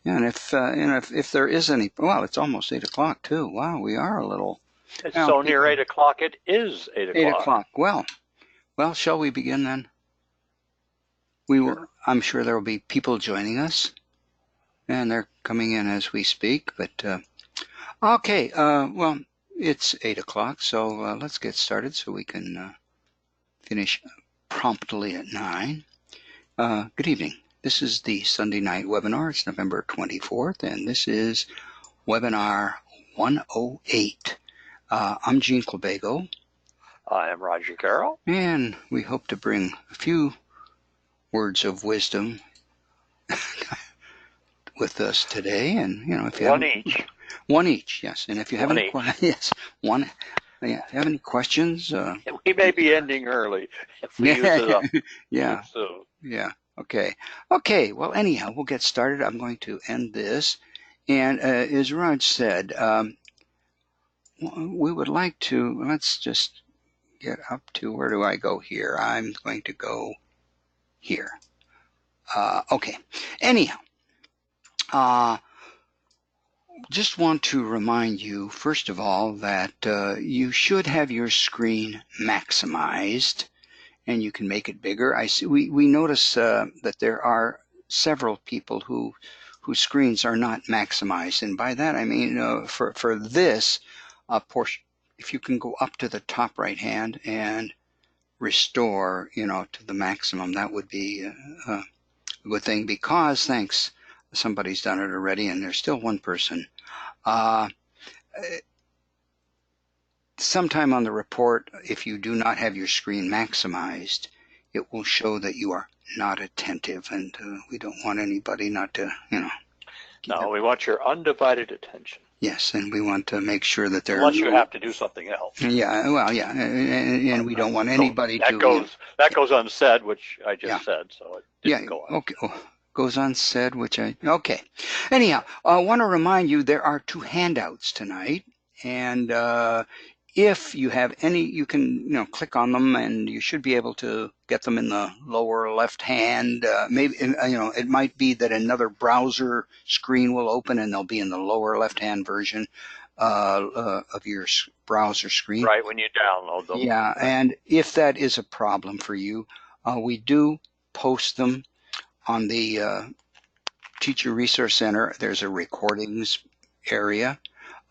Yeah, and if there is any, well, it's almost 8 o'clock too. Wow, we are a little. It's Well, so near people, 8 o'clock, it is 8 eight o'clock. o'clock. Well, shall we begin then? We will. Sure. I'm sure there will be people joining us, and they're coming in as we speak. But okay, well, it's 8 o'clock, so let's get started so we can finish promptly at 9. Good evening. This is the Sunday night webinar. It's November 24th, and this is webinar 108. I'm Gene Clabago, I am Roger Carroll. and we hope to bring a few words of wisdom with us today. And if you One have each. one each, yes. And if you have One any each. yes, one. Yeah, if you have any questions, We may be ending early if we use yeah, it up too yeah, soon. yeah. Okay. Well, anyhow, we'll get started. I'm going to end this, and as Raj said, we would like to. Let's just get up to, where do I go here? I'm going to go here. Okay. Anyhow, uh, just want to remind you, first of all, that you should have your screen maximized, and you can make it bigger. I see. We notice that there are several people whose screens are not maximized, and by that I mean for this portion, if you can go up to the top right hand and restore, to the maximum, that would be a good thing, because thanks, somebody's done it already, and there's still one person. Uh, Sometime on the report, if you do not have your screen maximized, it will show that you are not attentive, and we don't want anybody not to, No, we want your undivided attention. Yes, and we want to make sure that there are Unless you no. have to do something else. Yeah, well, yeah, and we don't want anybody That to. that goes unsaid, which I Yeah, just said, so it yeah, didn't go on. okay. Goes unsaid, okay. Anyhow, I want to remind you there are 2 handouts tonight, and if you have any, you can click on them, and you should be able to get them in the lower left hand. Maybe it might be that another browser screen will open, and they'll be in the lower left hand version of your browser screen. Right when you download them. Yeah, and if that is a problem for you, we do post them on the Teacher Resource Center. There's a recordings area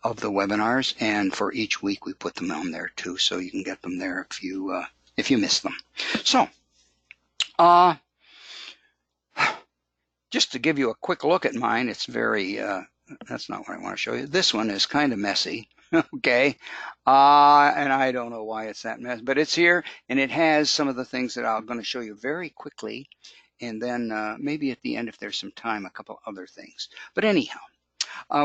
of the webinars, and for each week we put them on there too, so you can get them there if you miss them. So, just to give you a quick look at mine, it's very. That's not what I want to show you. This one is kind of messy. Okay, and I don't know why it's that mess, but it's here, and it has some of the things that I'm going to show you very quickly, and then maybe at the end, if there's some time, a couple other things. But anyhow,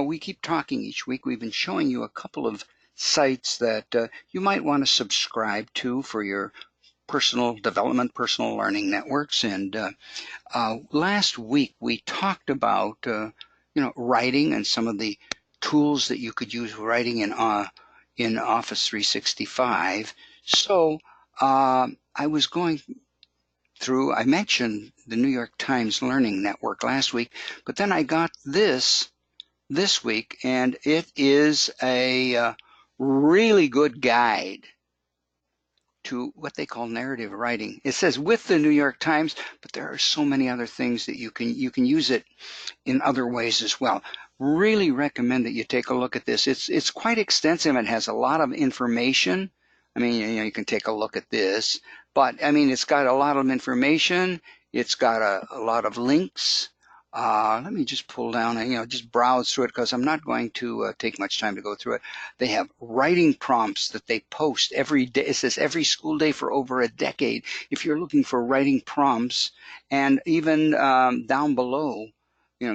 we keep talking each week. We've been showing you a couple of sites that you might want to subscribe to for your personal development, personal learning networks. And last week we talked about writing and some of the tools that you could use writing in Office 365. So I was going through, I mentioned the New York Times Learning Network last week, but then I got this week, and it is a really good guide to what they call narrative writing. It says with the New York Times, but there are so many other things that you can use it in other ways as well. Really recommend that you take a look at this. It's quite extensive and has a lot of information. I mean, you can take a look at this, but I mean, it's got a lot of information. It's got a lot of links. Let me just pull down and just browse through it, because I'm not going to take much time to go through it. They have writing prompts that they post every day. It says every school day for over a decade. If you're looking for writing prompts, and even down below,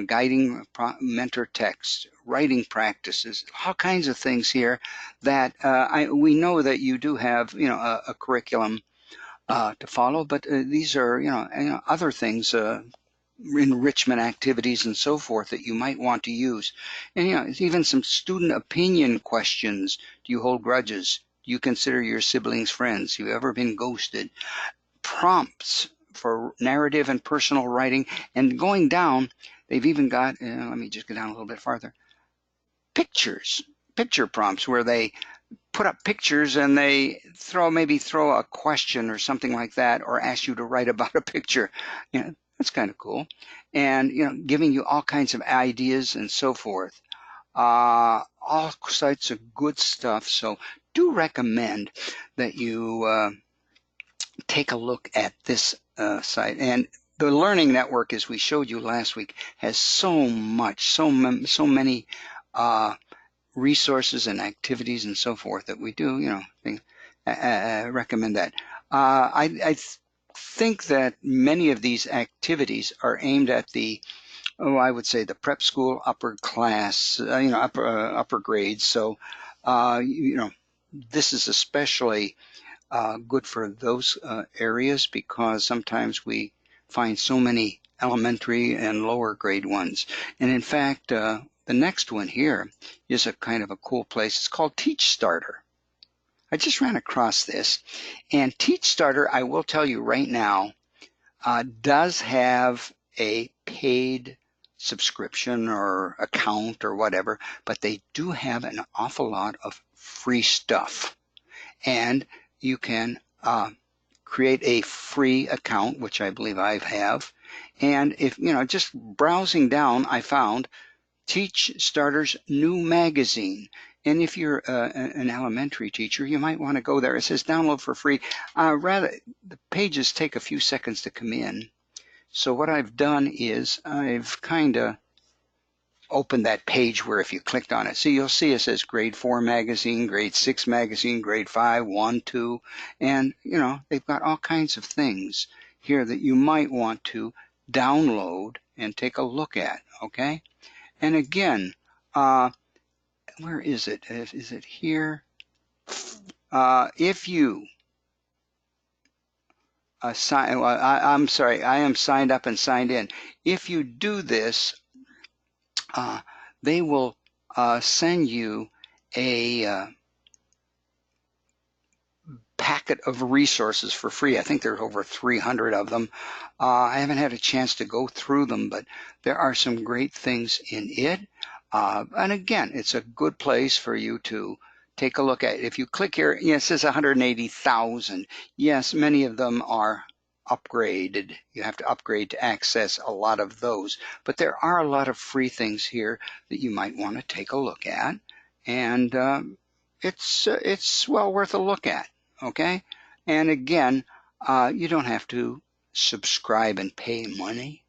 guiding mentor text, writing practices, all kinds of things here that we know that you do have a curriculum to follow, but these are other things. Enrichment activities and so forth that you might want to use. And even some student opinion questions. Do you hold grudges? Do you consider your siblings friends? Have you ever been ghosted? Prompts for narrative and personal writing, and going down, They've even got, let me just get down a little bit farther, picture prompts where they put up pictures and they maybe throw a question or something like that, or ask you to write about a picture. That's kind of cool. And giving you all kinds of ideas and so forth. All sorts of good stuff. So do recommend that you take a look at this site. And the Learning Network, as we showed you last week, has so many resources and activities and so forth that we do, recommend that. I think that many of these activities are aimed at I would say the prep school, upper class, upper grades. So, this is especially good for those areas because sometimes we find so many elementary and lower grade ones. And in fact, the next one here is a kind of a cool place. It's called TeachStarter. I just ran across this, and TeachStarter, I will tell you right now, does have a paid subscription or account or whatever, but they do have an awful lot of free stuff. And you can create a free account, which I believe I have. And if, just browsing down, I found TeachStarter's new magazine. And if you're an elementary teacher, you might want to go there. It says download for free. The pages take a few seconds to come in. So what I've done is I've kind of opened that page where if you clicked on it, so you'll see it says grade 4 magazine, grade 6 magazine, grade 5, 1, 2, and they've got all kinds of things here that you might want to download and take a look at, okay? And again, where is it? Is it here? If you I'm sorry, I am signed up and signed in. If you do this, they will send you a packet of resources for free. I think there's over 300 of them. I haven't had a chance to go through them, but there are some great things in it. And again, it's a good place for you to take a look at. If you click here, it says 180,000. Yes, many of them are upgraded. You have to upgrade to access a lot of those. But there are a lot of free things here that you might want to take a look at. And it's well worth a look at, okay? And again, you don't have to subscribe and pay money.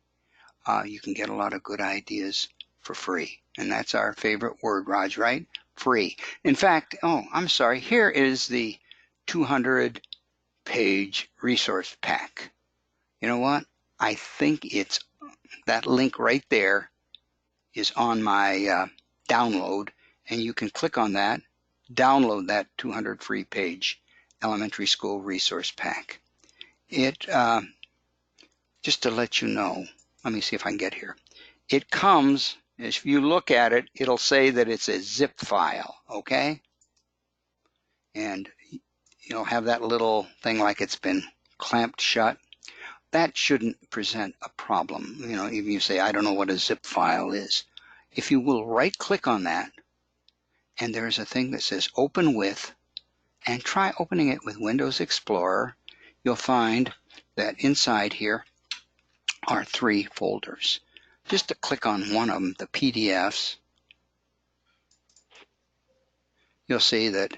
You can get a lot of good ideas for free. And that's our favorite word, Raj, right? Free. In fact, I'm sorry, here is the 200-page resource pack. You know what? I think it's that link right there is on my download, and you can click on that, download that 200 free page elementary school resource pack. It, just to let you know, let me see if I can get here. It comes, if you look at it, it'll say that it's a zip file, okay? And you'll have that little thing like it's been clamped shut. That shouldn't present a problem. Even if you say, I don't know what a zip file is. If you will right click on that, and there's a thing that says open with, and try opening it with Windows Explorer, you'll find that inside here are 3 folders. Just to click on one of them, the PDFs, you'll see that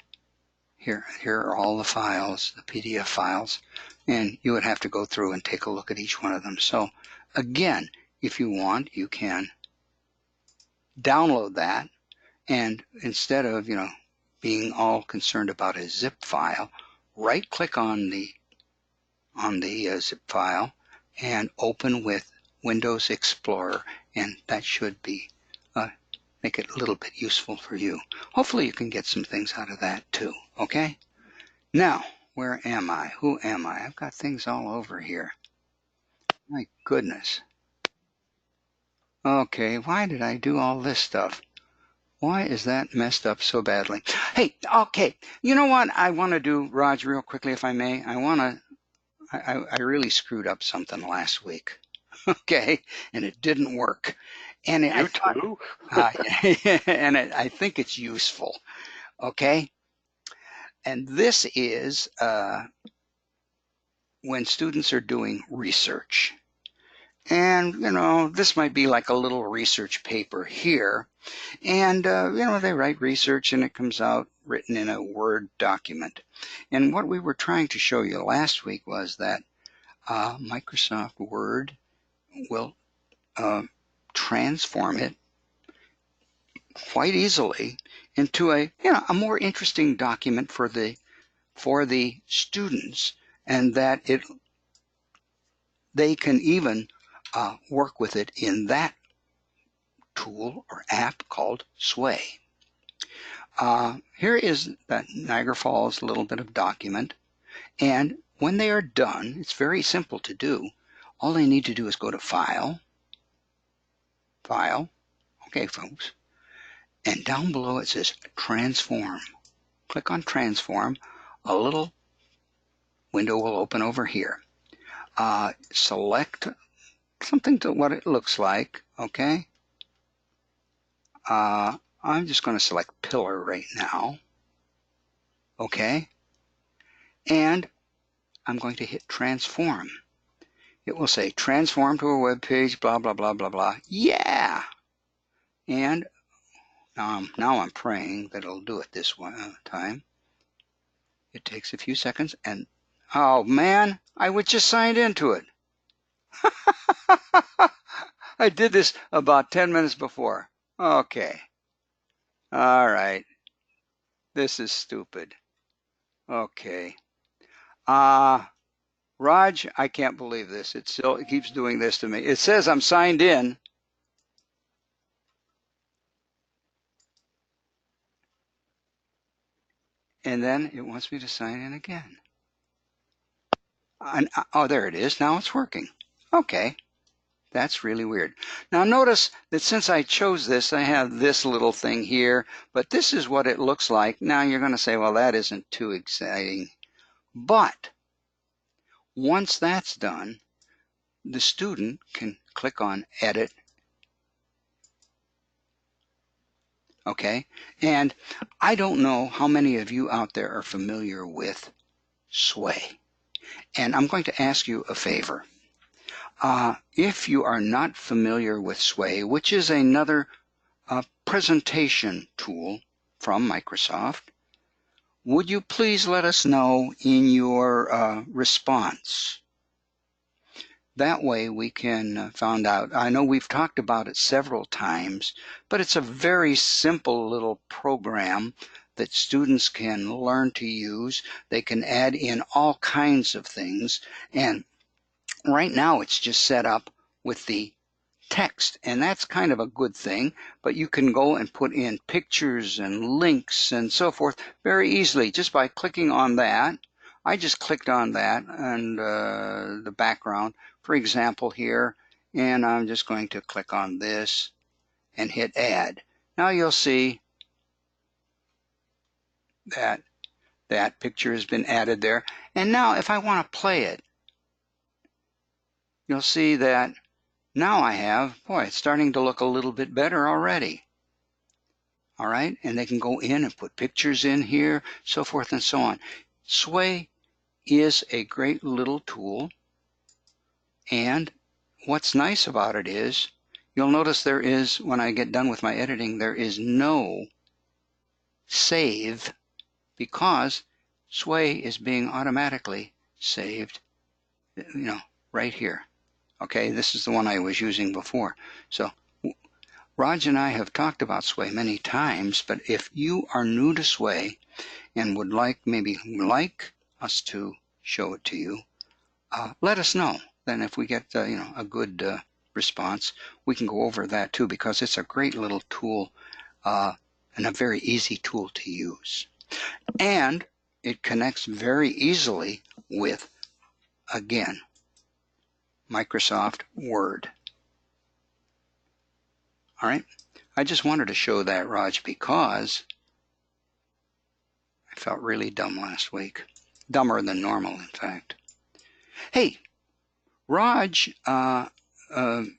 here are all the files, the PDF files, and you would have to go through and take a look at each one of them. So again, if you want, you can download that, and instead of being all concerned about a zip file, right click on the zip file and open with Windows Explorer, and that should be make it a little bit useful for you. Hopefully you can get some things out of that too, okay? Now, where am I? Who am I? I've got things all over here. My goodness. Okay, why did I do all this stuff? Why is that messed up so badly? Hey, okay, you know what I want to do, Raj, real quickly, if I may? I really screwed up something last week. okay, and it didn't work. And I You thought, too? uh, I think it's useful, okay? And this is when students are doing research. And, this might be like a little research paper here. And, they write research and it comes out written in a Word document. And what we were trying to show you last week was that Microsoft Word will transform it quite easily into a more interesting document for the students, and that they can even work with it in that tool or app called Sway. Here is that Niagara Falls little bit of document, and when they are done, it's very simple to do. All they need to do is go to File, File, okay folks, and down below it says Transform. Click on Transform. A little window will open over here. Select something to what it looks like, okay? I'm just going to select Pillar right now, okay? And I'm going to hit Transform. It will say Transform to a web page, blah, blah, blah, blah, blah. Yeah! And now I'm praying that it'll do it this one time. It takes a few seconds, and oh man, I was just signed into it. I did this about 10 minutes before. Okay. All right. This is stupid. Okay. Raj, I can't believe this. It keeps doing this to me. It says I'm signed in. And then it wants me to sign in again. Oh, there it is. Now it's working. Okay. That's really weird. Now notice that since I chose this, I have this little thing here, but this is what it looks like. Now you're going to say, well, that isn't too exciting. But once that's done, the student can click on Edit. Okay, and I don't know how many of you out there are familiar with Sway. And I'm going to ask you a favor. If you are not familiar with Sway, which is another presentation tool from Microsoft, would you please let us know in your response? That way we can find out. I know we've talked about it several times, but it's a very simple little program that students can learn to use. They can add in all kinds of things, and right now it's just set up with the text, and that's kind of a good thing, but you can go and put in pictures and links and so forth very easily just by clicking on that. I just clicked on that and the background, for example, here, and I'm just going to click on this and hit add. Now you'll see that that picture has been added there, and now if I want to play it, you'll see that now I have, boy, it's starting to look a little bit better already. All right, and they can go in and put pictures in here, so forth and so on. Sway is a great little tool, and what's nice about it is, you'll notice there is, when I get done with my editing, there is no save because Sway is being automatically saved, right here. Okay, this is the one I was using before. So Raj and I have talked about Sway many times, but if you are new to Sway and would maybe like us to show it to you, let us know. Then if we get a good response, we can go over that too, because it's a great little tool and a very easy tool to use. And it connects very easily with, again, Microsoft Word. All right, I just wanted to show that, Raj, because I felt really dumb last week. Dumber than normal, in fact. Hey, Raj and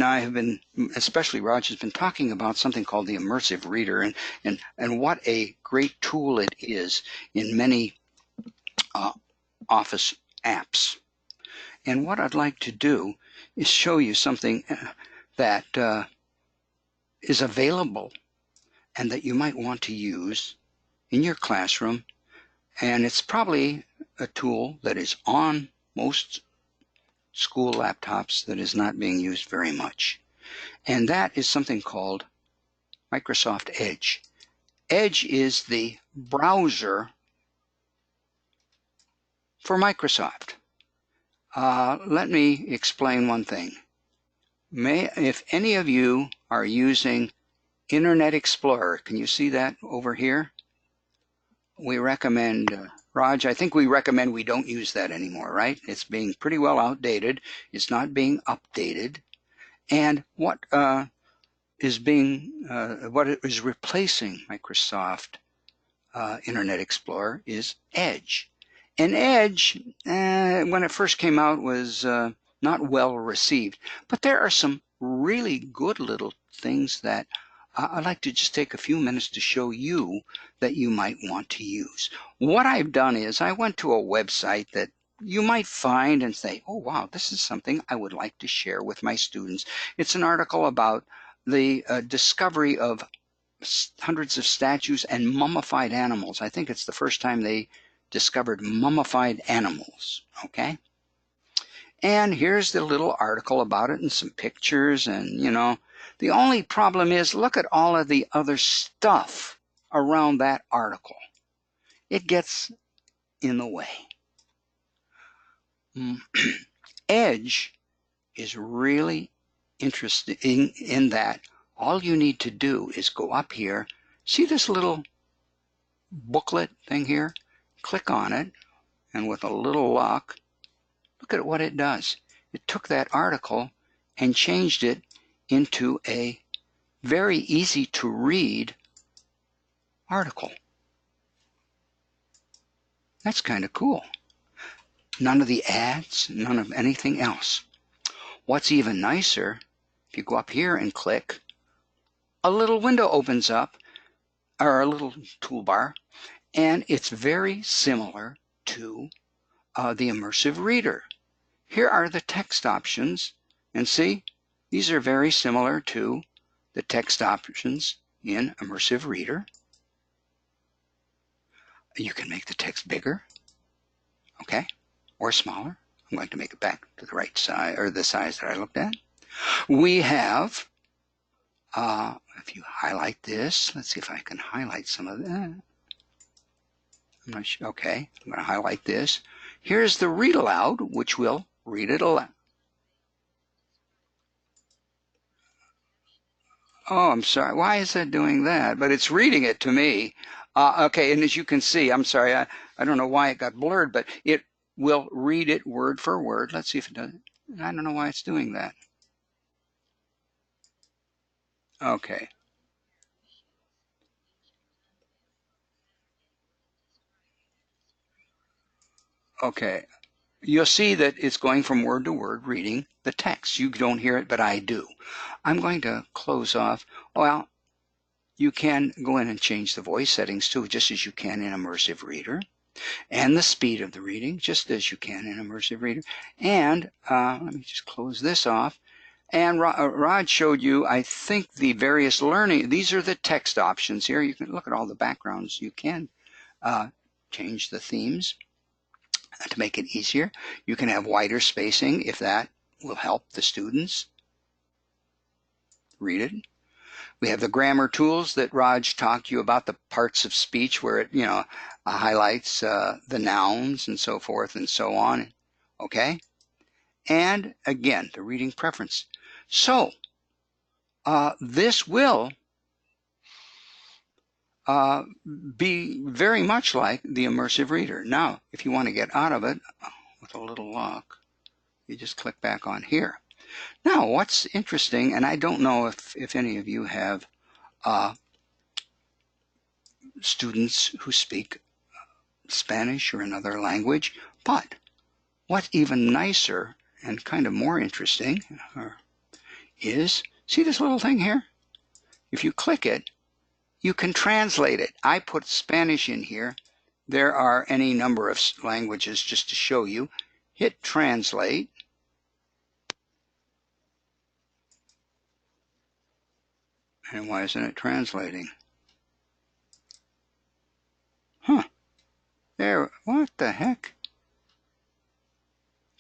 I have been, especially Raj has been talking about something called the immersive reader, and what a great tool it is in many Office apps. And what I'd like to do is show you something that is available and that you might want to use in your classroom. And it's probably a tool that is on most school laptops that is not being used very much. And that is something called Microsoft Edge. Edge is the browser for Microsoft. Let me explain one thing. If any of you are using Internet Explorer, can you see that over here? We recommend, Raj, I think we recommend we don't use that anymore, right? It's being pretty well outdated. It's not being updated. And what is replacing Microsoft Internet Explorer is Edge. And Edge, when it first came out, was not well received. But there are some really good little things that I'd like to just take a few minutes to show you that you might want to use. What I've done is I went to a website that you might find and say, oh wow, this is something I would like to share with my students. It's an article about the discovery of hundreds of statues and mummified animals. I think it's the first time they discovered mummified animals, okay? And here's the little article about it and some pictures, and the only problem is look at all of the other stuff around that article. It gets in the way. Edge is really interesting in that all you need to do is go up here. See this little booklet thing here? Click on it, and with a little luck, look at what it does. It took that article and changed it into a very easy to read article. That's kind of cool. None of the ads, none of anything else. What's even nicer, if you go up here and click, a little window opens up, or a little toolbar, and it's very similar to the immersive reader. Here are the text options, and see, these are very similar to the text options in immersive reader. You can make the text bigger, okay, or smaller. I'm going to make it back to the right size, or the size that I looked at. We have, if you highlight this, let's see if I can highlight some of that. I'm not sure. Okay, I'm going to highlight this. Here's the read aloud, which will read it aloud. Oh, I'm sorry. Why is that doing that? But it's reading it to me. Okay, and as you can see, I'm sorry, I don't know why it got blurred, but it will read it word for word. Let's see if it does it. I don't know why it's doing that. Okay. Okay. You'll see that it's going from word to word reading the text. You don't hear it, but I do. I'm going to close off. Well, you can go in and change the voice settings too, just as you can in Immersive Reader, and the speed of the reading, just as you can in Immersive Reader. And let me just close this off. And Rod showed you, I think, the various learning. These are the text options here. You can look at all the backgrounds. You can change the themes to make it easier. You can have wider spacing if that will help the students read it. We have the grammar tools that Raj talked to you about, the parts of speech where it, highlights the nouns and so forth and so on. Okay? And again, the reading preference. So, this will be very much like the immersive reader. Now, if you want to get out of it with a little luck, you just click back on here. Now, what's interesting, and I don't know if any of you have students who speak Spanish or another language, but what's even nicer and kind of more interesting is, see this little thing here? If you click it, you can translate it. I put Spanish in here. There are any number of languages just to show you. Hit translate. And why isn't it translating? Huh. There, what the heck?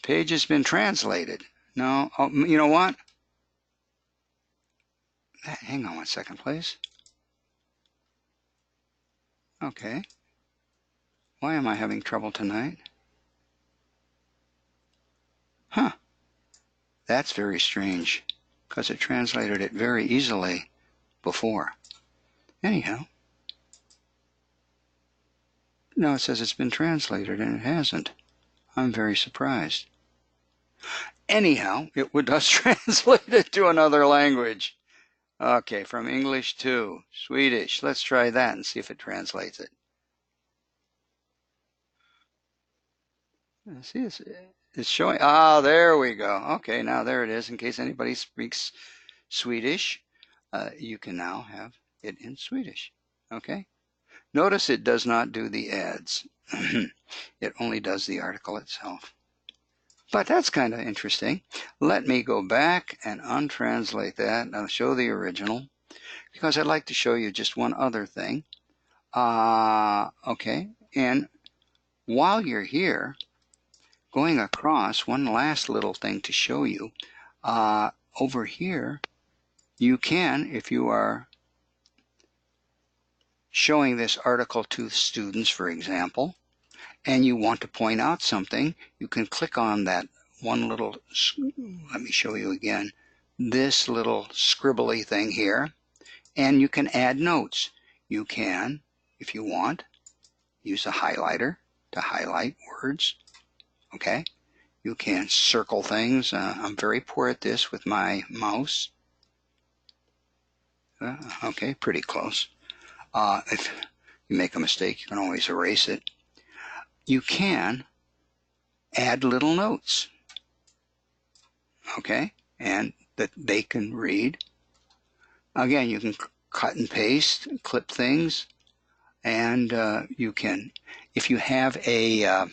Page has been translated. No, oh, you know what? Hang on 1 second, please. Okay. Why am I having trouble tonight? Huh. That's very strange, because it translated it very easily before. Anyhow. No, it says it's been translated, and it hasn't. I'm very surprised. Anyhow, it does translate it to another language. Okay, from English to Swedish. Let's try that and see if it translates it. See, it's showing. Ah, there we go. Okay, now there it is. In case anybody speaks Swedish, you can now have it in Swedish. Okay. Notice it does not do the ads. It only does the article itself. But that's kind of interesting. Let me go back and untranslate that. I'll show the original because I'd like to show you just one other thing. Okay, and while you're here, going across, one last little thing to show you. Over here, you can, if you are showing this article to students, for example, and you want to point out something, you can click on that one little, let me show you again, this little scribbly thing here, and you can add notes. You can, if you want, use a highlighter to highlight words. Okay, you can circle things. I'm very poor at this with my mouse. Okay, pretty close. If you make a mistake, you can always erase it. You can add little notes, okay, and that they can read. Again, you can cut and paste, clip things, and you can, if you have a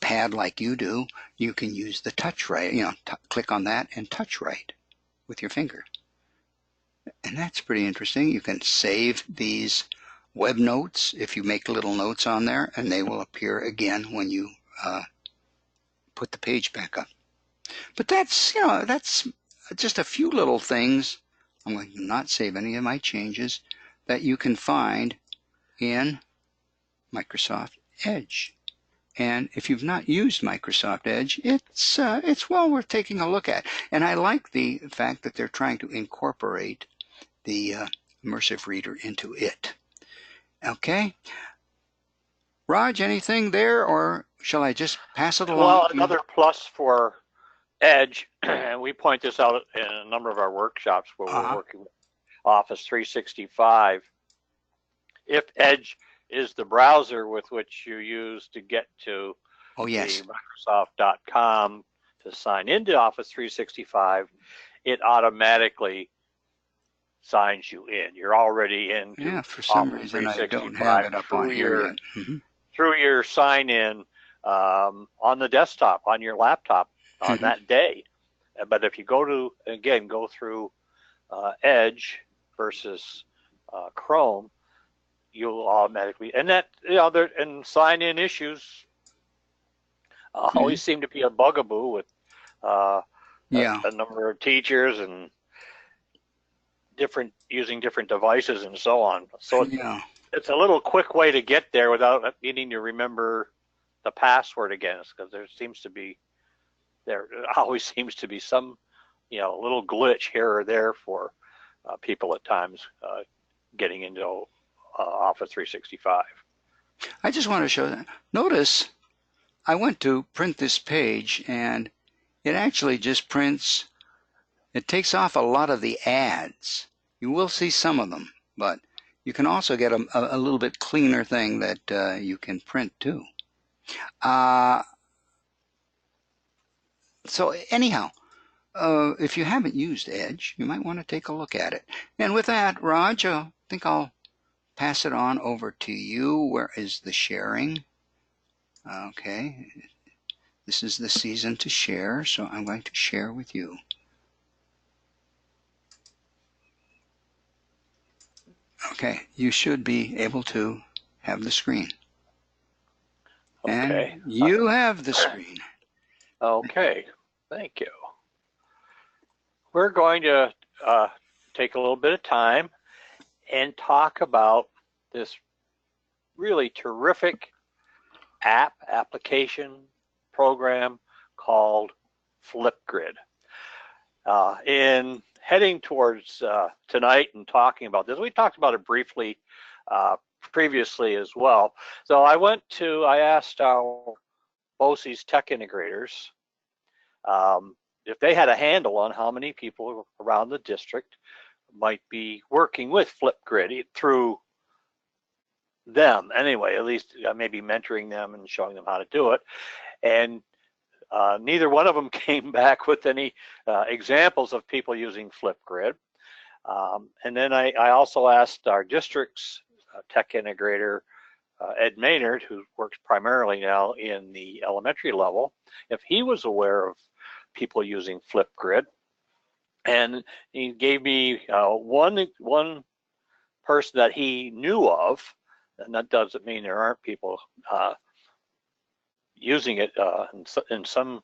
pad like you do, you can use the touch right, click on that and touch right with your finger. And that's pretty interesting. You can save these web notes if you make little notes on there, and they will appear again when you put the page back up. But that's, that's just a few little things. I'm going to not save any of my changes that you can find in Microsoft Edge. And if you've not used Microsoft Edge, it's well worth taking a look at. And I like the fact that they're trying to incorporate the Immersive Reader into it. Okay. Raj, anything there, or shall I just pass it along? Well, another plus for Edge, and we point this out in a number of our workshops where we're working with Office 365. If Edge is the browser with which you use to get to the Microsoft.com to sign into Office 365, it automatically signs you in. You're already into for some reason I don't have it up on here yet. Through your sign in on the desktop, on your laptop on that day. But if you go through Edge versus Chrome, you'll automatically, and that, and sign in issues always seem to be a bugaboo with a number of teachers and using different devices and so on. So it's a little quick way to get there without needing to remember the password again, because there always seems to be some little glitch here or there for people at times getting into Office 365. I just want to show that. Notice I went to print this page and it actually just prints. It takes off a lot of the ads. You will see some of them, but you can also get a little bit cleaner thing that you can print too. So anyhow, if you haven't used Edge, you might want to take a look at it. And with that, Raj, I think I'll pass it on over to you. Where is the sharing? Okay, this is the season to share, so I'm going to share with you. Okay, you should be able to have the screen. Okay. And you have the screen. Okay, thank you. We're going to take a little bit of time and talk about this really terrific application program called Flipgrid. In heading towards tonight and talking about this, we talked about it briefly previously as well. So I asked our BOCES tech integrators if they had a handle on how many people around the district might be working with Flipgrid through them anyway, at least maybe mentoring them and showing them how to do it. And neither one of them came back with any examples of people using Flipgrid. And then I also asked our district's tech integrator, Ed Maynard, who works primarily now in the elementary level, if he was aware of people using Flipgrid. And he gave me one person that he knew of, and that doesn't mean there aren't people using it in some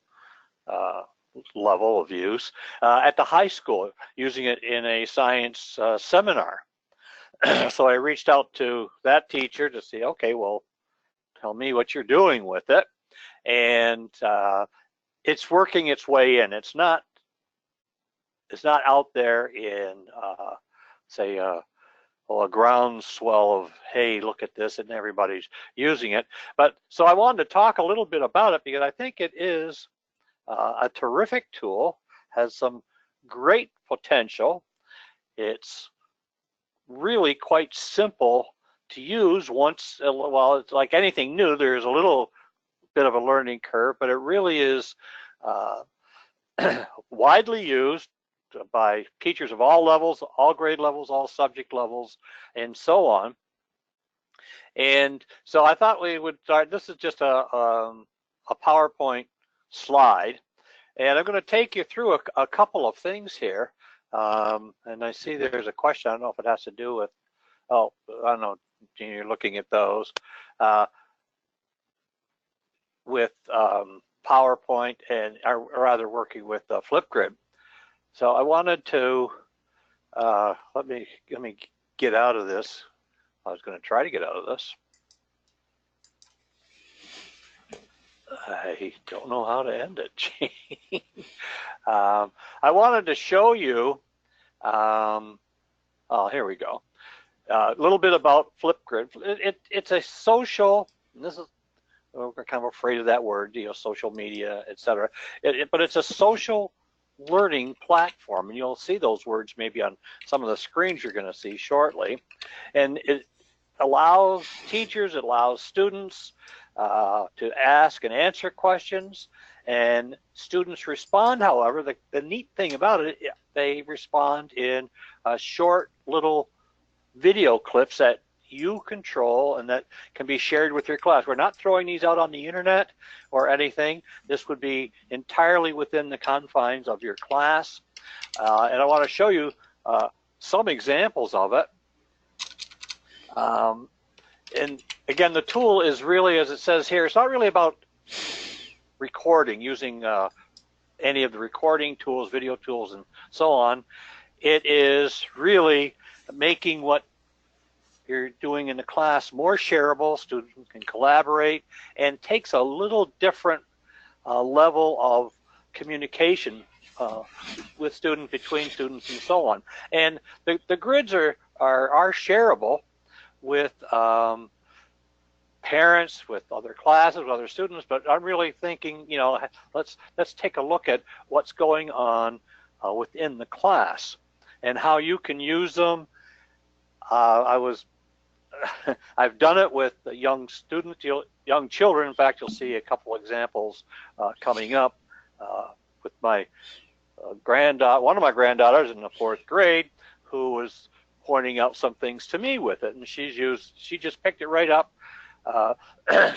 level of use at the high school, using it in a science seminar. So I reached out to that teacher to see, okay, well, tell me what you're doing with it. And it's working its way in. It's not out there in say a groundswell of, hey, look at this, and everybody's using it. But so I wanted to talk a little bit about it because I think it is a terrific tool, has some great potential. It's really quite simple to use once, well, it's like anything new, there's a little bit of a learning curve, but it really is widely used by teachers of all levels, all grade levels, all subject levels, and so on. And so I thought we would start. This is just a PowerPoint slide, and I'm going to take you through a couple of things here. And I see there's a question. I don't know if it has to do with, oh, I don't know, you're looking at those. With PowerPoint and, or rather working with Flipgrid. So I wanted to, let me get out of this. I was going to try to get out of this. I don't know how to end it. I wanted to show you, oh, here we go. A little bit about Flipgrid. It's a social, and this is, we're kind of afraid of that word, you know, social media, etc. But it's a social learning platform, and you'll see those words maybe on some of the screens you're going to see shortly. And it allows teachers, it allows students to ask and answer questions, and students respond. However, the neat thing about it, they respond in short little video clips that you control and that can be shared with your class. We're not throwing these out on the internet or anything. This would be entirely within the confines of your class. And I want to show you some examples of it. And again, the tool is really, as it says here, it's not really about recording, using any of the recording tools, video tools, and so on. It is really making what you're doing in the class more shareable. Students can collaborate, and takes a little different level of communication with students, between students, and so on. And the grids are shareable with parents, with other classes, with other students. But I'm really thinking, you know, let's take a look at what's going on within the class and how you can use them. I've done it with young students, young children. In fact, you'll see a couple examples coming up with my one of my granddaughters in the 4th grade, who was pointing out some things to me with it, and she just picked it right up.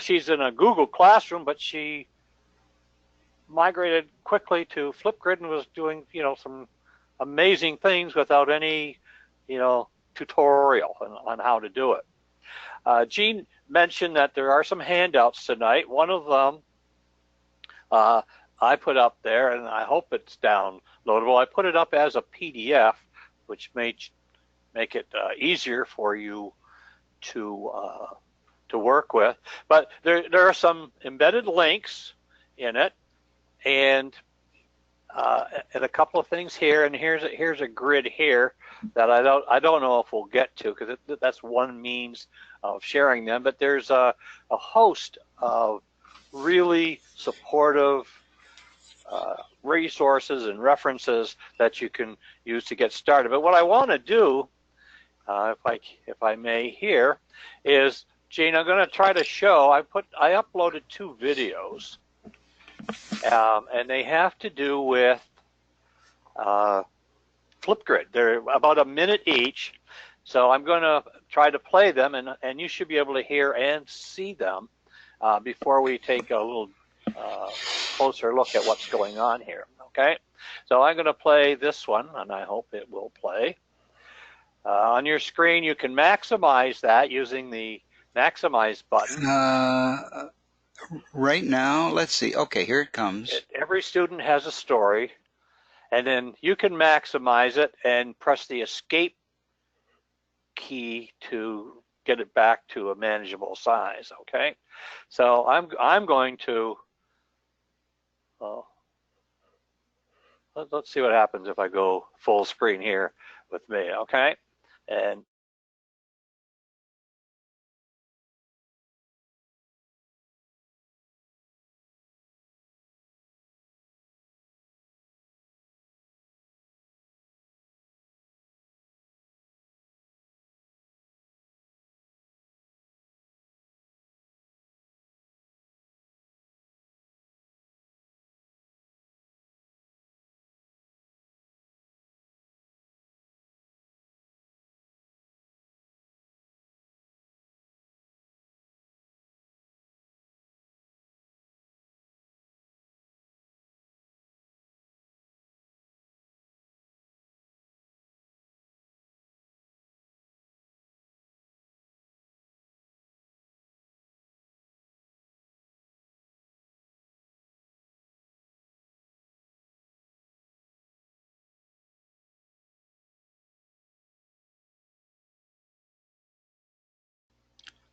She's in a Google Classroom, but she migrated quickly to Flipgrid and was doing, some amazing things without any, tutorial on how to do it. Gene mentioned that there are some handouts tonight. One of them I put up there, and I hope it's downloadable. I put it up as a PDF, which may make it easier for you to work with. But there are some embedded links in it, and a couple of things here. And here's a grid here that I don't know if we'll get to, because that's one means of sharing them. But there's a host of really supportive resources and references that you can use to get started. But what I want to do, if I may here, is, Gene, I'm going to try to show. I uploaded 2 videos, and they have to do with Flipgrid. They're about a minute each, so I'm going to try to play them, and you should be able to hear and see them before we take a little closer look at what's going on here. Okay, so I'm going to play this one, and I hope it will play. On your screen, you can maximize that using the maximize button. Right now, let's see. Okay, here it comes. Every student has a story, and then you can maximize it and press the escape key to get it back to a manageable size. Okay, so I'm going to let's see what happens if I go full screen here with me. Okay, and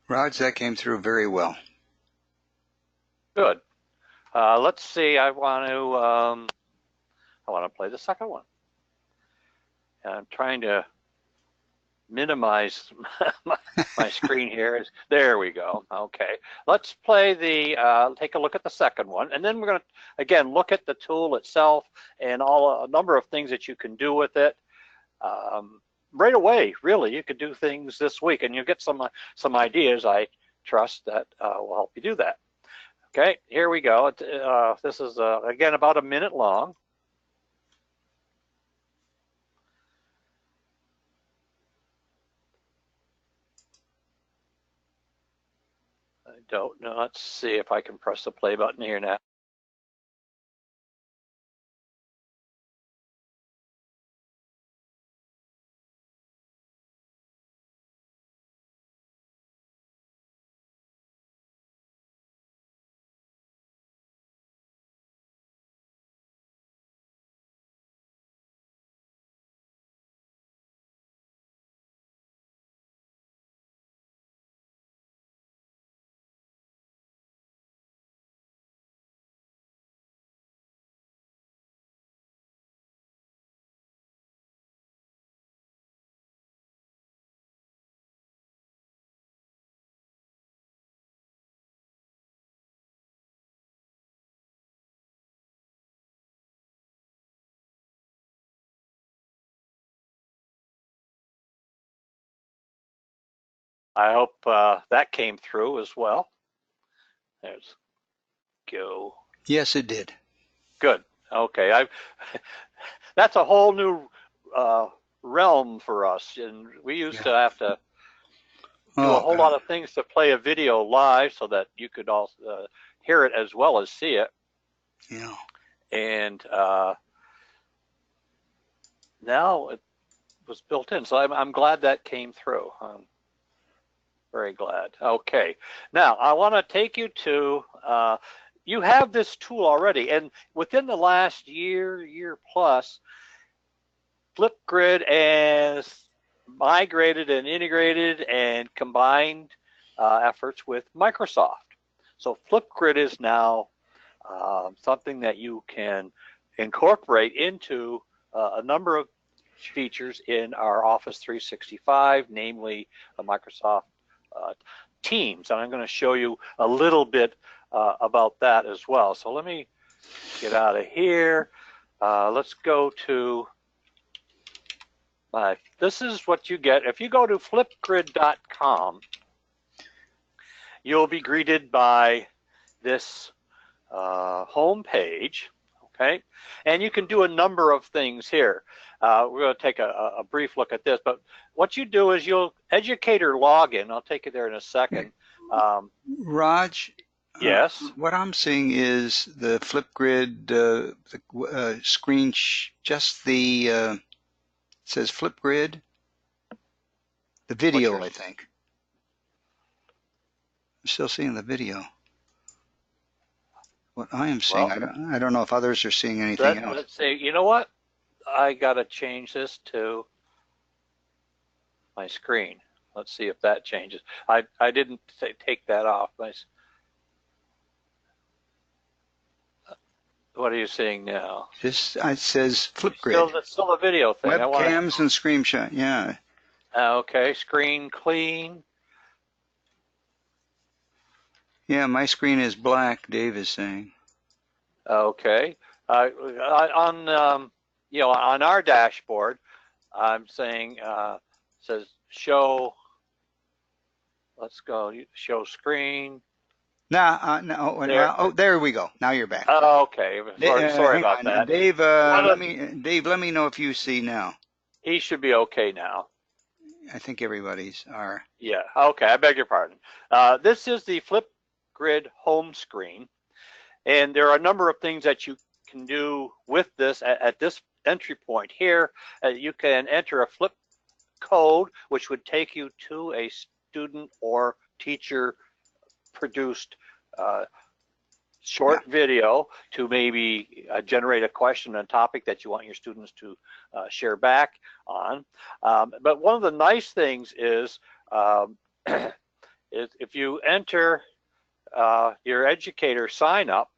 Raj, that came through very well. good. Let's see. I want to play the second one. And I'm trying to minimize my screen here. There we go. Okay, let's play take a look at the second one, and then we're going to again look at the tool itself and a number of things that you can do with it right away. Really, you could do things this week, and you'll get some ideas. I trust that will help you do that. Okay, here we go. This is again about a minute long. I don't know. Let's see if I can press the play button here now. I hope that came through as well. There's go. Yes, it did. Good. Okay, that's a whole new realm for us, and we used Yeah. to have to do a Oh whole God. lot of things to play a video live so that you could also hear it as well as see it. Yeah. And now it was built in, so I'm glad that came through. I'm very glad. Okay, now I want to take you to. You have this tool already, and within the last year plus, Flipgrid has migrated and integrated and combined efforts with Microsoft. So Flipgrid is now something that you can incorporate into a number of features in our Office 365, namely Microsoft Teams. And I'm going to show you a little bit about that as well. So let me get out of here. Let's go to this is what you get. If you go to flipgrid.com, you'll be greeted by this home page, okay? And you can do a number of things here. We're going to take a brief look at this, but what you do is you'll educator login. I'll take you there in a second. Raj, Yes. what I'm seeing is the Flipgrid screen, just the it says Flipgrid, the video, I think. I'm still seeing the video. What I am seeing, Well, I don't know if others are seeing anything else. let's see. You know what? I got to change this to my screen. Let's see if that changes. I didn't take that off. What are you seeing now? Just it says Flipgrid. Still a video thing. Webcams and screenshot. Yeah. Okay, screen clean. Yeah, my screen is black. Dave is saying. Okay. On on our dashboard, I'm saying says show. Let's go. Show screen. No. Oh, there we go. Now you're back. Okay. Sorry about that. Dave. Let me know if you see now. He should be okay now. I think everybody's are. Yeah. Okay. I beg your pardon. This is the Flipgrid home screen, and there are a number of things that you can do with this at this entry point here. You can enter a flip code, which would take you to a student or teacher produced short video to maybe generate a question and topic that you want your students to share back on. But one of the nice things is if you enter your educator sign up,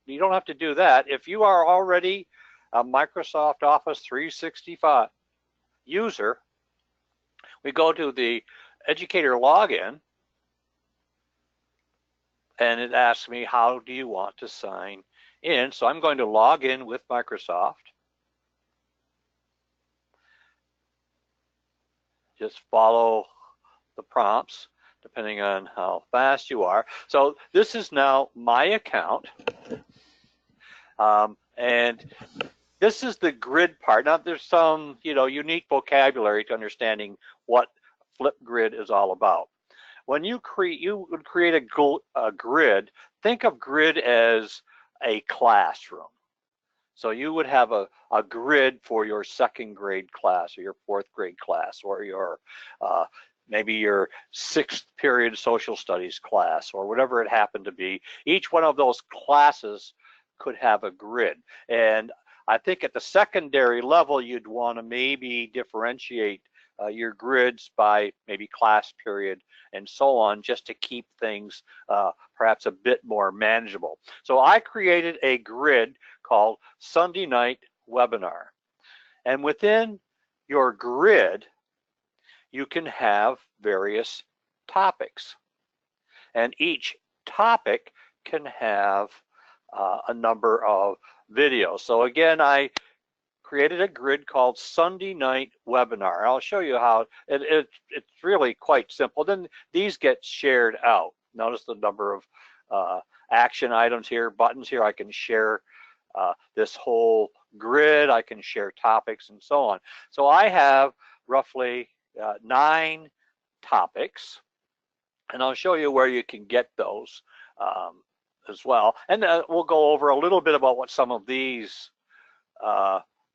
you don't have to do that. If you are already a Microsoft Office 365 user, we go to the educator login, and it asks me, how do you want to sign in? So I'm going to log in with Microsoft. Just follow the prompts depending on how fast you are. So this is now my account. And this is the grid part. Now there's some, unique vocabulary to understanding what Flipgrid is all about. When you would create a grid, think of grid as a classroom. So you would have a grid for your second grade class or your fourth grade class or your maybe your sixth period social studies class or whatever it happened to be. Each one of those classes could have a grid. And I think at the secondary level, you'd want to maybe differentiate your grids by maybe class period and so on, just to keep things perhaps a bit more manageable. So I created a grid called Sunday Night Webinar. And within your grid, you can have various topics. And each topic can have a number of videos. So again, I created a grid called Sunday Night Webinar. I'll show you how it's really quite simple. Then these get shared out. Notice the number of action items here, buttons here. I can share this whole grid. I can share topics and so on. So I have roughly 9 topics, and I'll show you where you can get those as well. And we'll go over a little bit about what some of these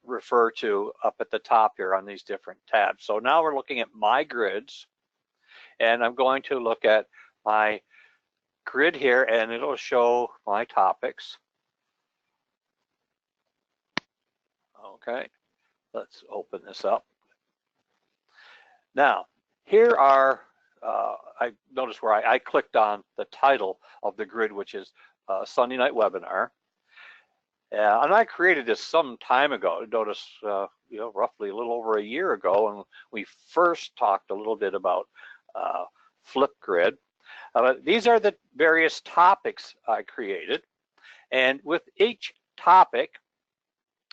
refer to up at the top here on these different tabs. So now we're looking at my grids, and I'm going to look at my grid here, and it'll show my topics. Okay, let's open this up. Now, here are, I noticed where I clicked on the title of the grid, which is Sunday Night Webinar. And I created this some time ago. Notice, roughly a little over a year ago, when we first talked a little bit about Flipgrid. These are the various topics I created, and with each topic,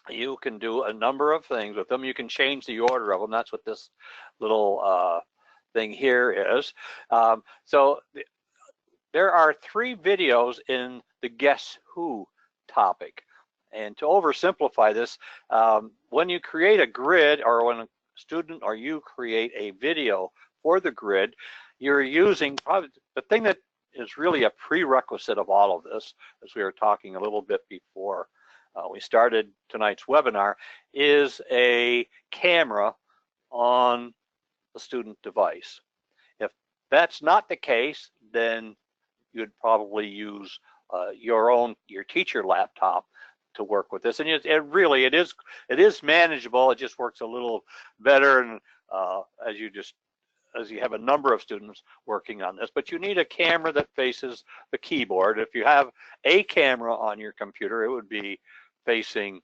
you can do a number of things with them. You can change the order of them. That's what this little thing here is. So there are 3 videos in the Guess Who topic. And to oversimplify this, when you create a grid, or when a student or you create a video for the grid, you're using probably the thing that is really a prerequisite of all of this, as we were talking a little bit before we started tonight's webinar, is a camera on the student device. If that's not the case, then you'd probably use your teacher laptop to work with this. And it is manageable. It just works a little better, and as you have a number of students working on this. But you need a camera that faces the keyboard. If you have a camera on your computer, it would be facing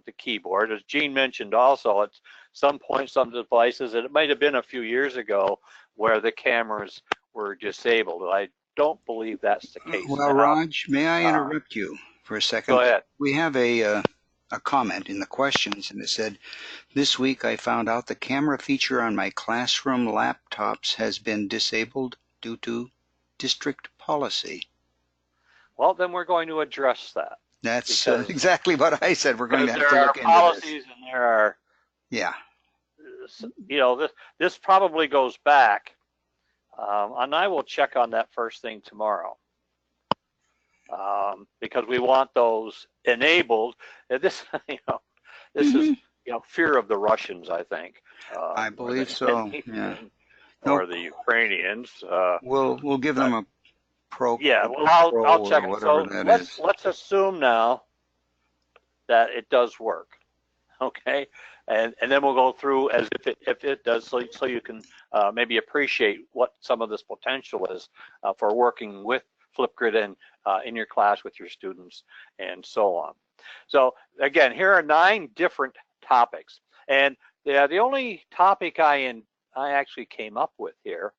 the keyboard. As Gene mentioned also, at some point, some devices, and it might have been a few years ago, where the cameras were disabled. I don't believe that's the case Well, now. Raj, may I interrupt you for a second? Go ahead. We have a comment in the questions, and it said, "This week I found out the camera feature on my classroom laptops has been disabled due to district policy." Well, then we're going to address that. That's exactly what I said. We're going to have to look into this. There are policies, and there are, yeah. This probably goes back, and I will check on that first thing tomorrow, because we want those enabled. This, this is, fear of the Russians, I think. I believe so. Yeah. Or the Ukrainians. We'll give them a pro. Yeah, well, I'll check it. So let's assume now that it does work, okay? And then we'll go through as if it does, so you can maybe appreciate what some of this potential is for working with Flipgrid and in your class with your students and so on. So again, here are 9 different topics, and the only topic I actually came up with here,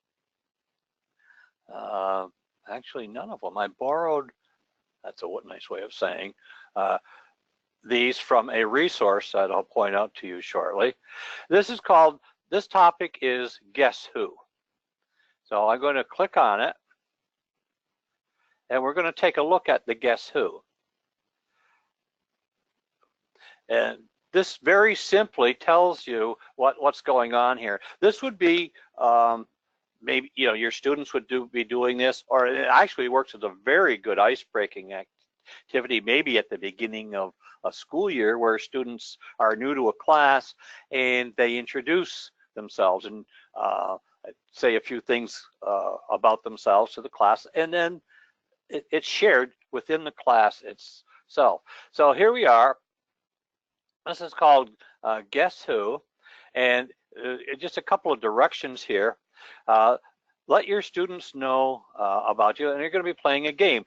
actually none of them. I borrowed, that's a nice way of saying, these from a resource that I'll point out to you shortly. This topic is Guess Who. So I'm going to click on it, and we're going to take a look at the Guess Who. And this very simply tells you what's going on here. This would be maybe your students would be doing this, or it actually works as a very good ice-breaking activity, maybe at the beginning of a school year, where students are new to a class and they introduce themselves and say a few things about themselves to the class, and then it's shared within the class itself. So here we are. This is called Guess Who, and just a couple of directions here. Let your students know about you, and you're going to be playing a game.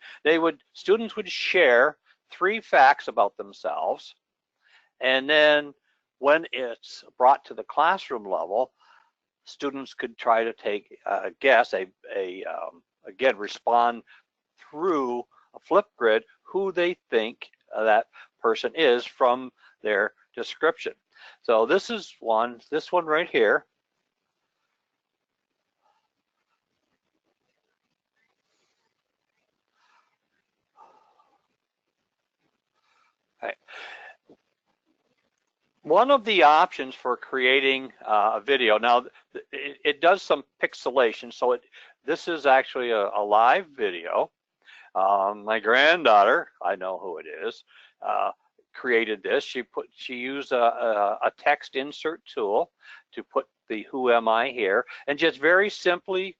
Students would share 3 facts about themselves, and then when it's brought to the classroom level, students could try to take a guess, again, respond through a Flipgrid who they think that person is from their description. So this one right here. Right. One of the options for creating a video, now it does some pixelation, so this is actually a live video. My granddaughter, I know who it is, created this. She used a text insert tool to put the "Who am I" here, and just very simply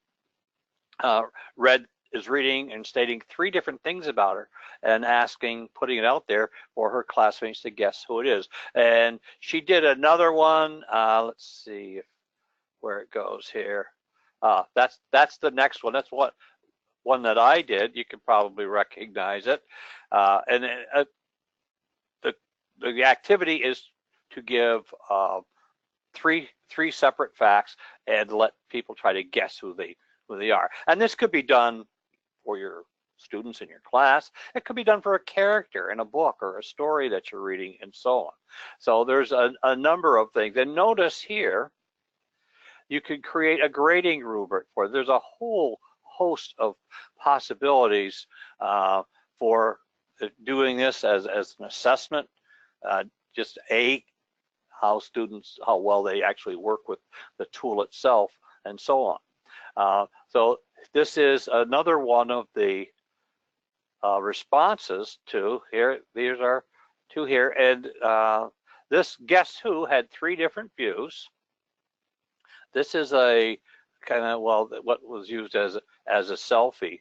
is reading and stating 3 different things about her and putting it out there for her classmates to guess who it is. And she did another one. Let's see where it goes here. That's the next one. That's one that I did. You can probably recognize it. And the activity is to give 3 separate facts and let people try to guess who they are. And this could be done for your students in your class. It could be done for a character in a book or a story that you're reading, and so on. So there's a number of things. And notice here, you could create a grading rubric for it. There's a whole host of possibilities for doing this as an assessment, just how well they actually work with the tool itself, and so on. So this is another one of the responses to here. These are 2 here, and this Guess Who had 3 different views. This is a kind of, well, what was used as a selfie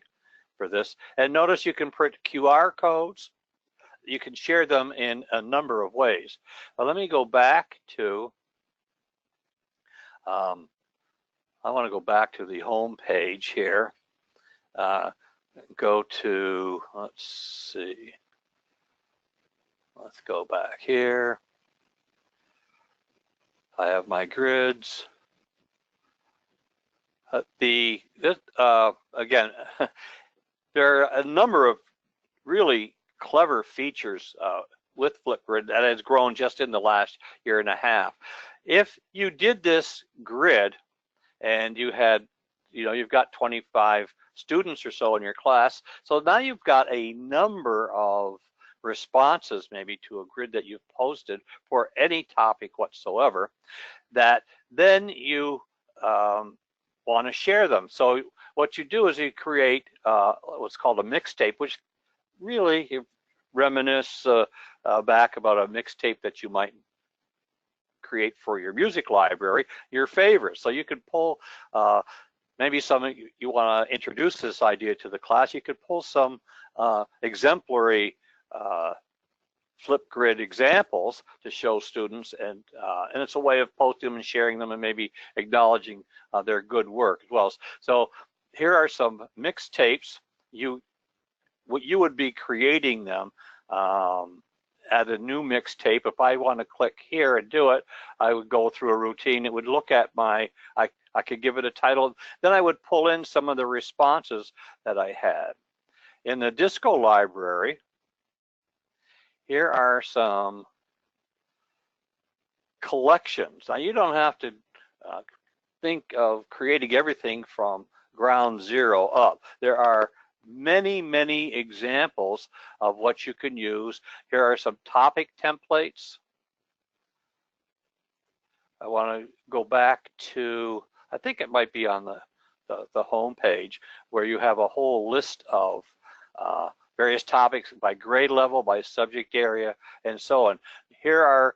for this. And notice you can print QR codes. You can share them in a number of ways. But let me go back to, I want to go back to the home page here. Go to, let's see. Let's go back here. I have my grids. Again, there are a number of really clever features with Flipgrid that has grown just in the last 1.5 years. If you did this grid and you had, you've got 25 students or so in your class, so now you've got a number of responses maybe to a grid that you've posted for any topic whatsoever, that then you want to share them. So what you do is you create what's called a mixtape, which really you reminisce back about a mixtape that you might create for your music library, your favorites. So you could pull maybe you want to introduce this idea to the class. You could pull some exemplary Flipgrid examples to show students, and it's a way of posting them and sharing them and maybe acknowledging their good work as well. So here are some mixtapes. You would be creating them at a new mixtape. If I want to click here and do it, I would go through a routine. It would look at I could give it a title. Then I would pull in some of the responses that I had. In the disco library, here are some collections. Now you don't have to think of creating everything from ground zero up. There are many, many examples of what you can use. Here are some topic templates. I want to go back to, I think it might be on the home page, where you have a whole list of various topics by grade level, by subject area, and so on. Here are,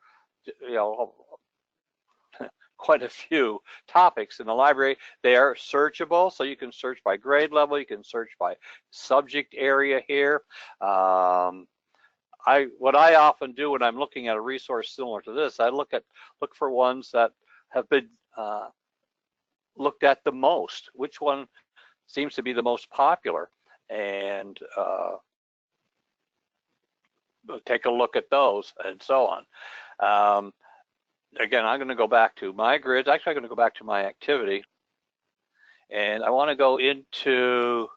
quite a few topics in the library. They are searchable, so you can search by grade level, you can search by subject area here. What I often do when I'm looking at a resource similar to this, I look for ones that have been looked at the most. Which one seems to be the most popular, and take a look at those, and so on. Again, I'm going to go back to my grids. Actually, I'm going to go back to my activity, and I want to go into,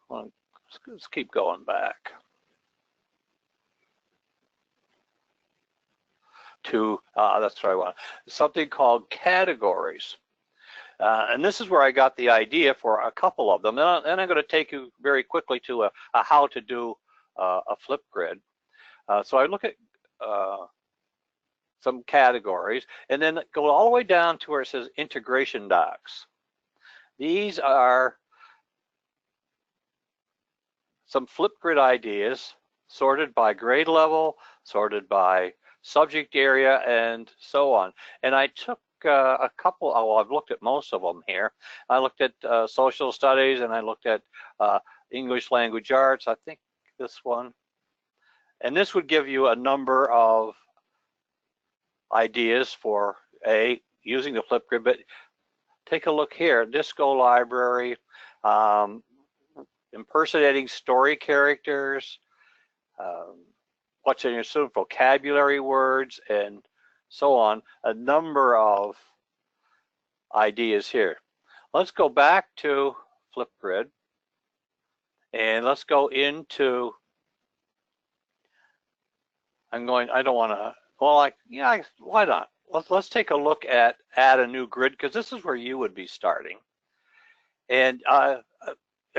let's keep going back to, that's what I want, something called categories. And this is where I got the idea for a couple of them. And I'm going to take you very quickly to a how to do a Flipgrid. So I look at some categories and then go all the way down to where it says integration docs. These are some Flipgrid ideas sorted by grade level, sorted by subject area, and so on. And I took a couple, I've looked at most of them here. I looked at social studies and I looked at English language arts, I think this one. And this would give you a number of ideas for using the Flipgrid, but take a look here, Disco Library, impersonating story characters, what's in your student vocabulary words, and so on. A number of ideas here. Let's go back to Flipgrid and let's go into, I don't want to, well, why not? Let's take a look at add a new grid, because this is where you would be starting. And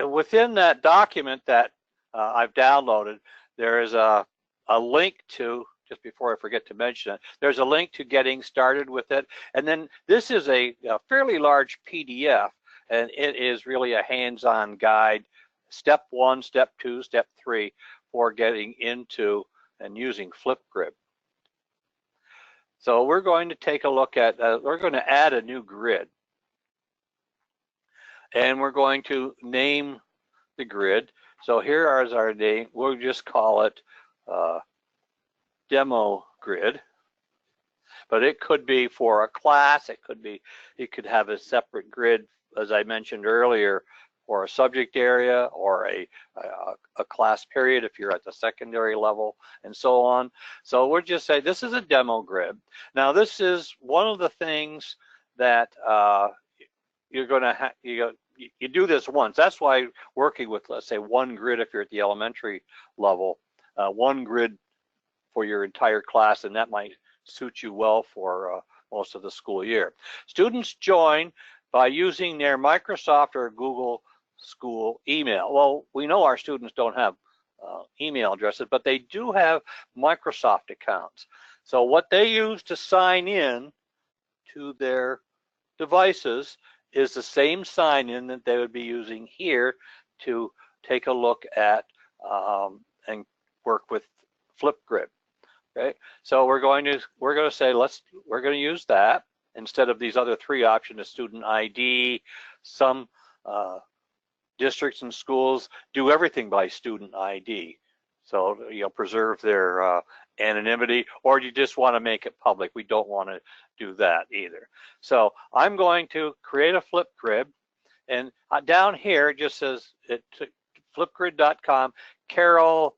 within that document that I've downloaded, there is a link to, just before I forget to mention it, there's a link to getting started with it. And then this is a fairly large PDF, and it is really a hands-on guide, step 1, step 2, step 3 for getting into and using Flipgrid. So we're going to take a look at, we're going to add a new grid. And we're going to name the grid. So here is our name. We'll just call it demo grid. But it could be for a class. It could have a separate grid, as I mentioned earlier, or a subject area, or a class period if you're at the secondary level, and so on. So we'll just say this is a demo grid. Now this is one of the things that you're going to you do this once. That's why working with, let's say, one grid if you're at the elementary level, one grid for your entire class, and that might suit you well for most of the school year. Students join by using their Microsoft or Google School email. Well, we know our students don't have email addresses, but they do have Microsoft accounts. So what they use to sign in to their devices is the same sign-in that they would be using here to take a look at and work with Flipgrid. Okay, so we're going to say we're going to use that instead of these other 3 options: a student ID. Some districts and schools do everything by student ID, so preserve their anonymity, or you just want to make it public. We don't want to do that either. So I'm going to create a Flipgrid, and down here it just says flipgrid.com Carol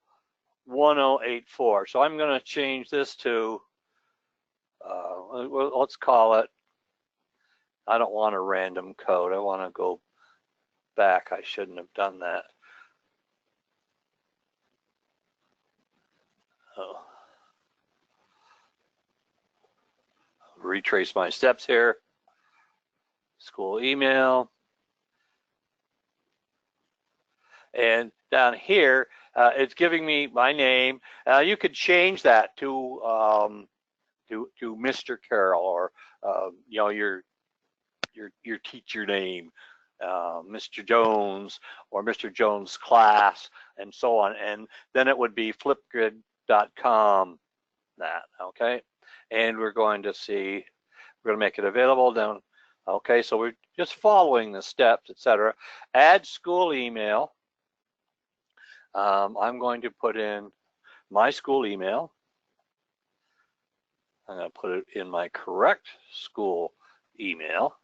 1084. So I'm going to change this to let's call it, I don't want a random code, I want to go back. I shouldn't have done that. Oh. Retrace my steps here. School email. And down here, it's giving me my name. You could change that to Mr. Carroll, or your teacher name, Mr. Jones, or Mr. Jones' class, and so on. And then it would be flipgrid.com. That, okay. And we're going to see, we're going to make it available down. Okay, so we're just following the steps, etc. Add school email. I'm going to put in my school email. I'm going to put it in my correct school email.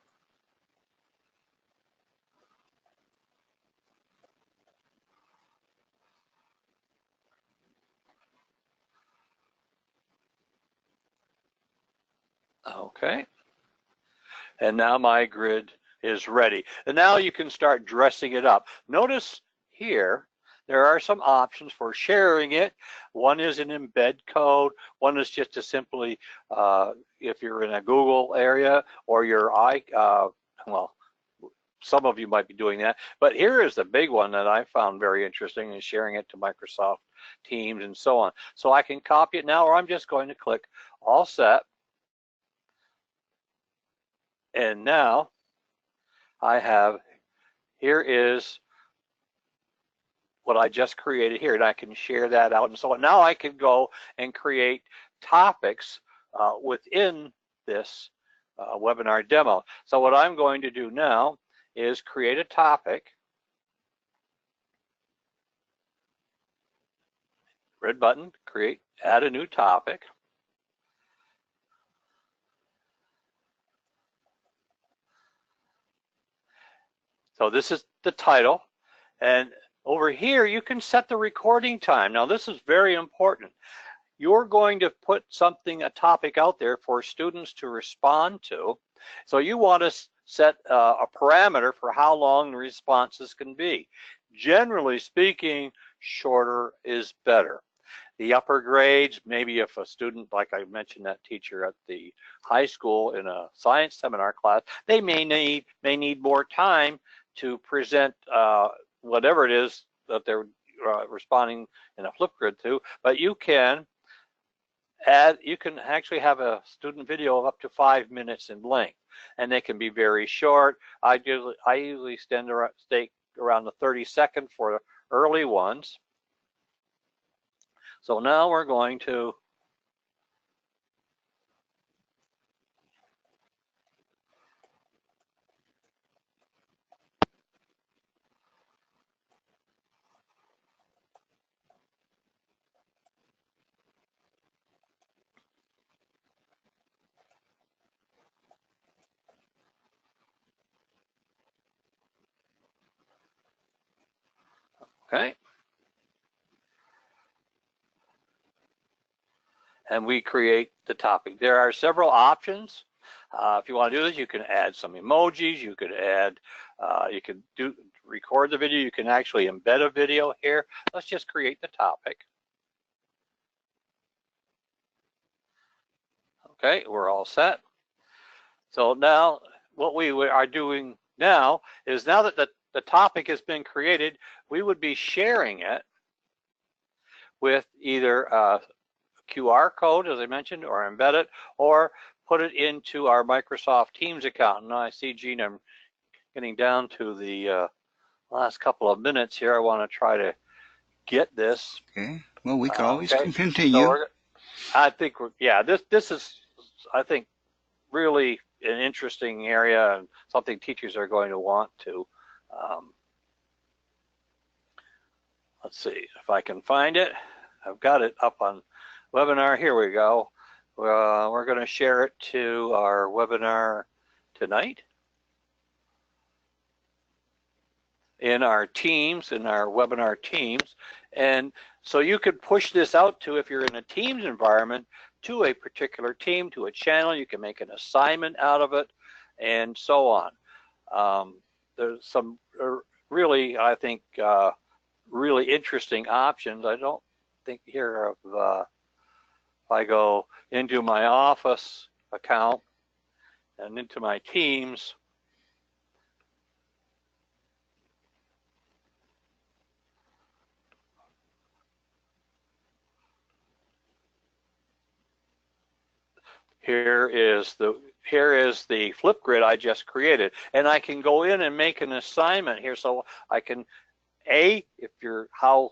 Okay, and now my grid is ready. And now you can start dressing it up. Notice here, there are some options for sharing it. One is an embed code. One is just to simply, if you're in a Google area, or your some of you might be doing that. But here is the big one that I found very interesting, is sharing it to Microsoft Teams and so on. So I can copy it now, or I'm just going to click All Set. And now I have, here is what I just created here, and I can share that out and so on. Now I can go and create topics within this webinar demo. So what I'm going to do now is create a topic. Red button, create, add a new topic. So this is the title, and over here you can set the recording time. Now this is very important. You're going to put something, a topic out there for students to respond to. So you want to set a parameter for how long the responses can be. Generally speaking, shorter is better. The upper grades, maybe if a student, like I mentioned, that teacher at the high school in a science seminar class, they may need more time to present whatever it is that they're responding in a Flipgrid to, but you can actually have a student video of up to 5 minutes in length, and they can be very short. I usually stay around the 30-second for the early ones. So now we're going to okay. And we create the topic. There are several options. If you want to do this, you can add some emojis. You could add, you can record the video. You can actually embed a video here. Let's just create the topic. Okay, we're all set. So now what we are doing now is, now that the topic has been created, we would be sharing it with either a QR code, as I mentioned, or embed it, or put it into our Microsoft Teams account. And I see, Gene, I'm getting down to the last couple of minutes here. I want to try to get this. Okay. Well, we can always continue. So I think this is, I think, really an interesting area and something teachers are going to want to. Let's see if I can find it. I've got it up on webinar. Here we go. We're going to share it to our webinar tonight in our teams, in our webinar teams. And so you could push this out to, if you're in a Teams environment, to a particular team, to a channel. You can make an assignment out of it, and so on. There's some really, I think, really interesting options. I don't think here of, if I go into my Office account and into my Teams, here is the Flipgrid I just created, and I can go in and make an assignment here. So I can, if you're how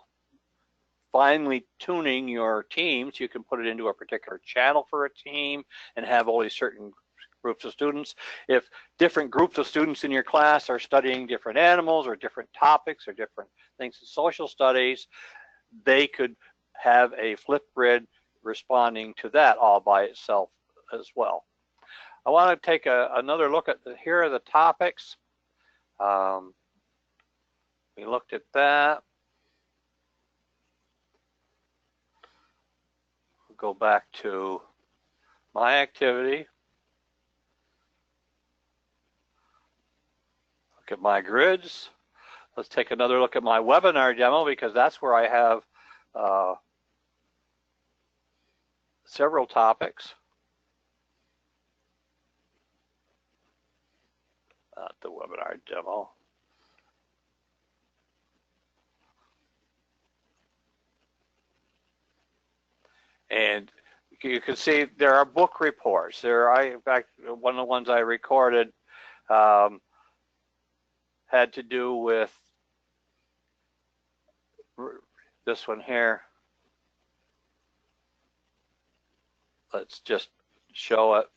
finely tuning your teams, you can put it into a particular channel for a team and have only certain groups of students. If different groups of students in your class are studying different animals or different topics or different things in social studies, they could have a Flipgrid responding to that all by itself as well. I want to take another look at here are the topics. We looked at that. We'll go back to my activity. Look at my grids. Let's take another look at my webinar demo, because that's where I have several topics. the webinar demo. And you can see there are book reports. In fact, one of the ones I recorded had to do with this one here. Let's just show it.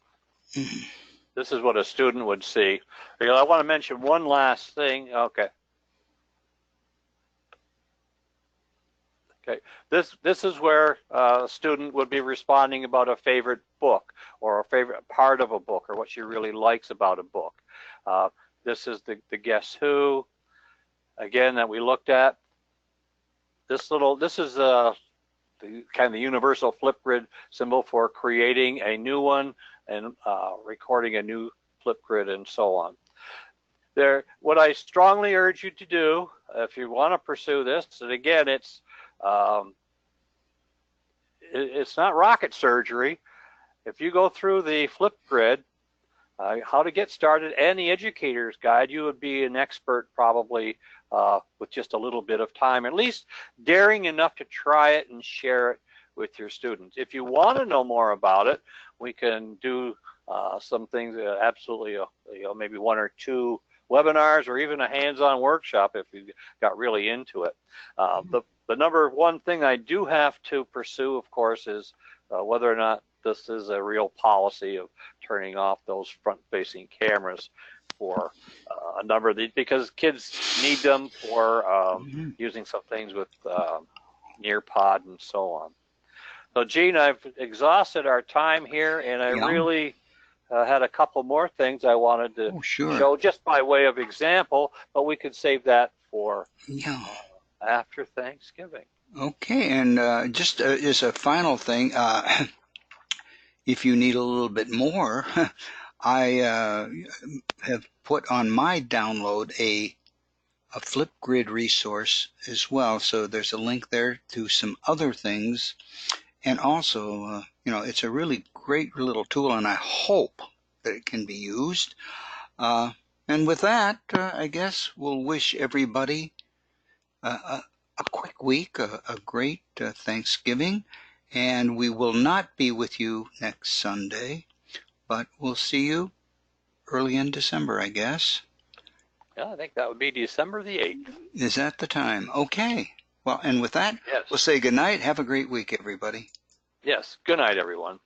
This is what a student would see. I want to mention one last thing. Okay. Okay. This is where a student would be responding about a favorite book or a favorite part of a book or what she really likes about a book. This is the Guess Who, again, that we looked at. This is the kind of the universal Flipgrid symbol for creating a new one and recording a new Flipgrid and so on. What I strongly urge you to do, if you want to pursue this, and again, it's not rocket surgery. If you go through the Flipgrid, how to get started, and the educator's guide, you would be an expert probably with just a little bit of time, at least daring enough to try it and share it with your students. If you want to know more about it, we can do some things, absolutely, maybe 1 or 2 webinars or even a hands-on workshop if you got really into it. The number one thing I do have to pursue, of course, is whether or not this is a real policy of turning off those front-facing cameras for a number of these, because kids need them for using some things with Nearpod and so on. So, Gene, I've exhausted our time here, and I really had a couple more things I wanted to show just by way of example, but we could save that for after Thanksgiving. Okay, and just as a final thing, if you need a little bit more, I have put on my download a Flipgrid resource as well. So there's a link there to some other things. And also, it's a really great little tool, and I hope that it can be used. And with that, I guess we'll wish everybody a quick week, a great Thanksgiving. And we will not be with you next Sunday, but we'll see you early in December, I guess. Yeah, I think that would be December the 8th. Is that the time? Okay. Well, and with that, we'll say good night. Have a great week, everybody. Yes. Good night, everyone.